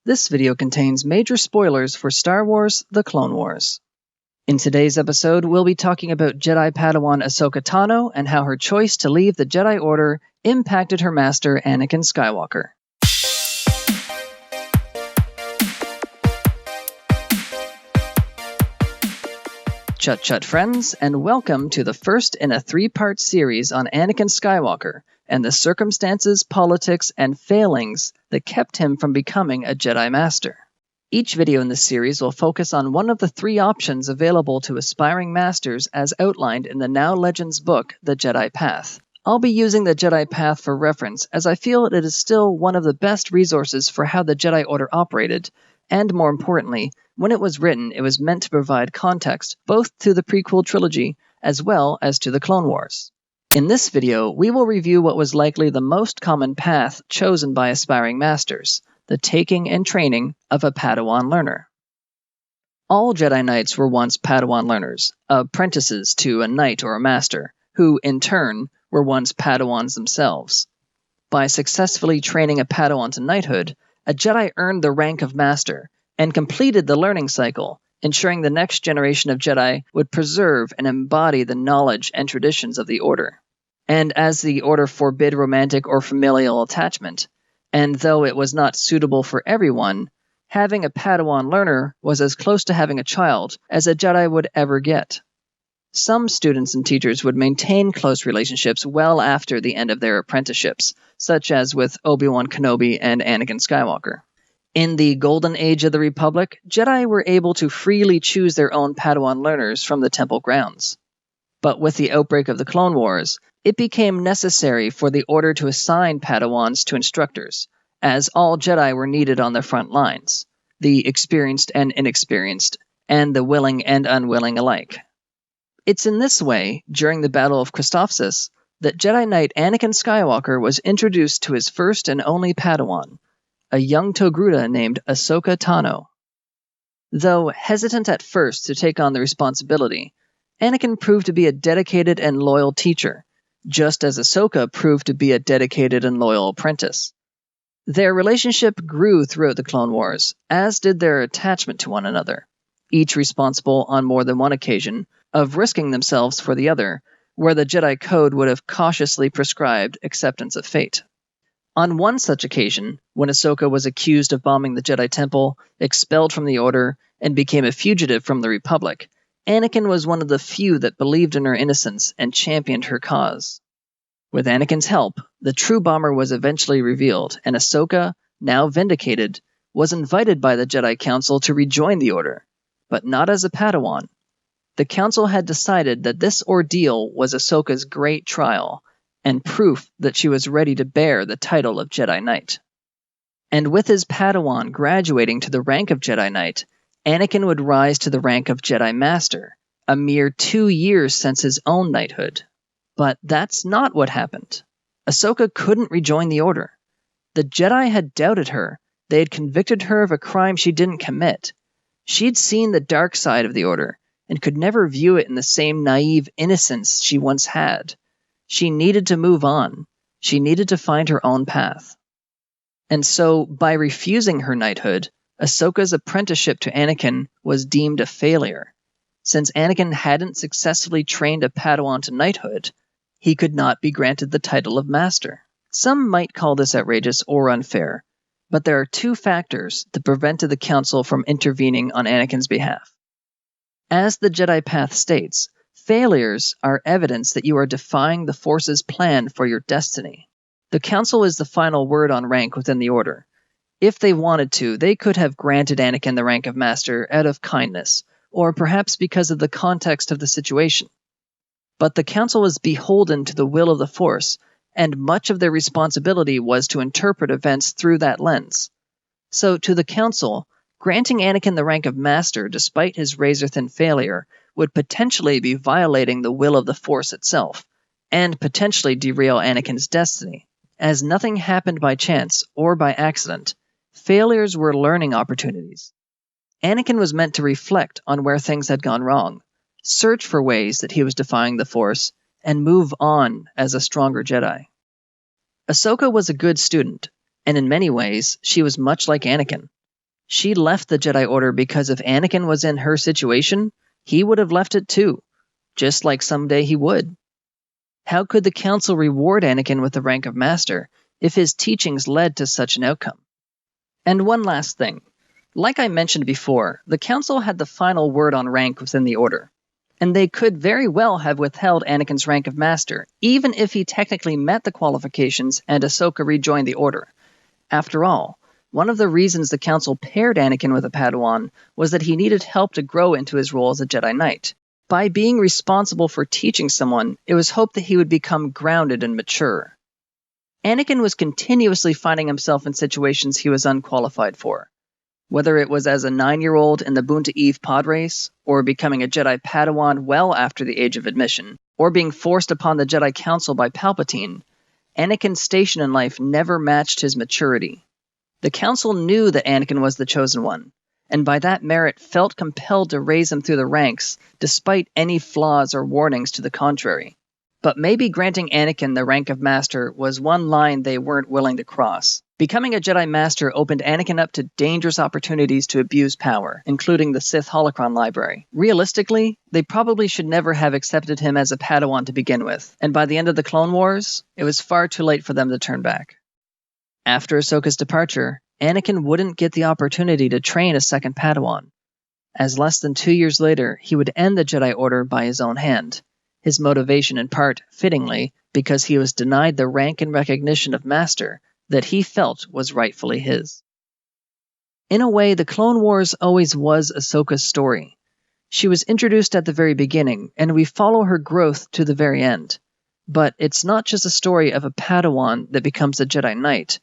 This video contains major spoilers for Star Wars: The Clone Wars. In today's episode, we'll be talking about Jedi Padawan Ahsoka Tano and how her choice to leave the Jedi Order impacted her master Anakin Skywalker. Chut chut friends, and welcome to the first in a three-part series on Anakin Skywalker and the circumstances, politics, and failings that kept him from becoming a Jedi Master. Each video in this series will focus on one of the three options available to aspiring masters as outlined in the Now Legends book, The Jedi Path. I'll be using the Jedi Path for reference as I feel it is still one of the best resources for how the Jedi Order operated, and more importantly, when it was written, it was meant to provide context both to the prequel trilogy as well as to the Clone Wars. In this video, we will review what was likely the most common path chosen by aspiring masters, the taking and training of a Padawan learner. All Jedi Knights were once Padawan learners, apprentices to a knight or a master, who, in turn, were once Padawans themselves. By successfully training a Padawan to knighthood, a Jedi earned the rank of master, and completed the learning cycle, ensuring the next generation of Jedi would preserve and embody the knowledge and traditions of the Order. And as the Order forbid romantic or familial attachment, and though it was not suitable for everyone, having a Padawan learner was as close to having a child as a Jedi would ever get. Some students and teachers would maintain close relationships well after the end of their apprenticeships, such as with Obi-Wan Kenobi and Anakin Skywalker. In the Golden Age of the Republic, Jedi were able to freely choose their own Padawan learners from the temple grounds. But with the outbreak of the Clone Wars, it became necessary for the Order to assign Padawans to instructors, as all Jedi were needed on the front lines, the experienced and inexperienced, and the willing and unwilling alike. It's in this way, during the Battle of Christophsis, that Jedi Knight Anakin Skywalker was introduced to his first and only Padawan, a young Togruta named Ahsoka Tano. Though hesitant at first to take on the responsibility, Anakin proved to be a dedicated and loyal teacher, just as Ahsoka proved to be a dedicated and loyal apprentice. Their relationship grew throughout the Clone Wars, as did their attachment to one another, each responsible on more than one occasion of risking themselves for the other, where the Jedi Code would have cautiously prescribed acceptance of fate. On one such occasion, when Ahsoka was accused of bombing the Jedi Temple, expelled from the Order, and became a fugitive from the Republic, Anakin was one of the few that believed in her innocence and championed her cause. With Anakin's help, the true bomber was eventually revealed, and Ahsoka, now vindicated, was invited by the Jedi Council to rejoin the Order, but not as a Padawan. The Council had decided that this ordeal was Ahsoka's great trial, and proof that she was ready to bear the title of Jedi Knight. And with his Padawan graduating to the rank of Jedi Knight, Anakin would rise to the rank of Jedi Master, a mere 2 years since his own knighthood. But that's not what happened. Ahsoka couldn't rejoin the Order. The Jedi had doubted her. They had convicted her of a crime she didn't commit. She'd seen the dark side of the Order, and could never view it in the same naive innocence she once had. She needed to move on. She needed to find her own path. And so, by refusing her knighthood, Ahsoka's apprenticeship to Anakin was deemed a failure. Since Anakin hadn't successfully trained a Padawan to knighthood, he could not be granted the title of Master. Some might call this outrageous or unfair, but there are two factors that prevented the Council from intervening on Anakin's behalf. As the Jedi Path states, failures are evidence that you are defying the Force's plan for your destiny. The Council is the final word on rank within the Order. If they wanted to, they could have granted Anakin the rank of Master out of kindness, or perhaps because of the context of the situation. But the Council was beholden to the will of the Force, and much of their responsibility was to interpret events through that lens. So, to the Council, granting Anakin the rank of Master despite his razor-thin failure would potentially be violating the will of the Force itself, and potentially derail Anakin's destiny. As nothing happened by chance or by accident, failures were learning opportunities. Anakin was meant to reflect on where things had gone wrong, search for ways that he was defying the Force, and move on as a stronger Jedi. Ahsoka was a good student, and in many ways, she was much like Anakin. She left the Jedi Order because if Anakin was in her situation, he would have left it too, just like someday he would. How could the Council reward Anakin with the rank of Master if his teachings led to such an outcome? And one last thing. Like I mentioned before, the Council had the final word on rank within the Order, and they could very well have withheld Anakin's rank of Master, even if he technically met the qualifications and Ahsoka rejoined the Order. After all, one of the reasons the Council paired Anakin with a Padawan was that he needed help to grow into his role as a Jedi Knight. By being responsible for teaching someone, it was hoped that he would become grounded and mature. Anakin was continuously finding himself in situations he was unqualified for. Whether it was as a 9-year-old in the Boonta Eve pod race, or becoming a Jedi Padawan well after the age of admission, or being forced upon the Jedi Council by Palpatine, Anakin's station in life never matched his maturity. The Council knew that Anakin was the chosen one, and by that merit felt compelled to raise him through the ranks despite any flaws or warnings to the contrary. But maybe granting Anakin the rank of Master was one line they weren't willing to cross. Becoming a Jedi Master opened Anakin up to dangerous opportunities to abuse power, including the Sith Holocron Library. Realistically, they probably should never have accepted him as a Padawan to begin with, and by the end of the Clone Wars, it was far too late for them to turn back. After Ahsoka's departure, Anakin wouldn't get the opportunity to train a second Padawan, as less than 2 years later he would end the Jedi Order by his own hand. His motivation in part, fittingly, because he was denied the rank and recognition of Master that he felt was rightfully his. In a way, the Clone Wars always was Ahsoka's story. She was introduced at the very beginning, and we follow her growth to the very end. But it's not just a story of a Padawan that becomes a Jedi Knight.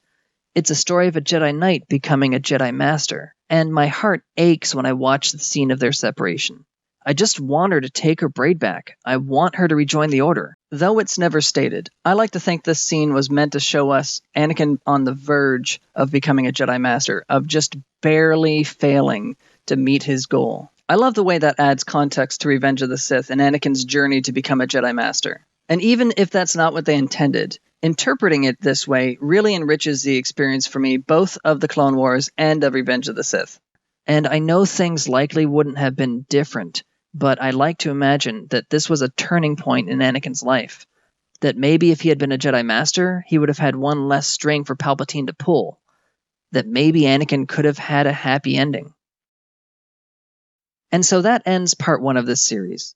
It's a story of a Jedi Knight becoming a Jedi Master, and my heart aches when I watch the scene of their separation. I just want her to take her braid back. I want her to rejoin the Order. Though it's never stated, I like to think this scene was meant to show us Anakin on the verge of becoming a Jedi Master, of just barely failing to meet his goal. I love the way that adds context to Revenge of the Sith and Anakin's journey to become a Jedi Master. And even if that's not what they intended, interpreting it this way really enriches the experience for me, both of the Clone Wars and of Revenge of the Sith. And I know things likely wouldn't have been different, but I like to imagine that this was a turning point in Anakin's life. That maybe if he had been a Jedi Master, he would have had one less string for Palpatine to pull. That maybe Anakin could have had a happy ending. And so that ends part 1 of this series.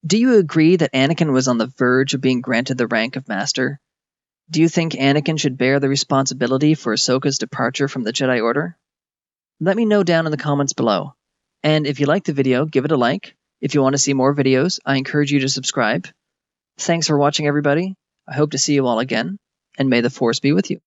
Do you agree that Anakin was on the verge of being granted the rank of Master? Do you think Anakin should bear the responsibility for Ahsoka's departure from the Jedi Order? Let me know down in the comments below. And if you liked the video, give it a like. If you want to see more videos, I encourage you to subscribe. Thanks for watching, everybody. I hope to see you all again, and may the Force be with you.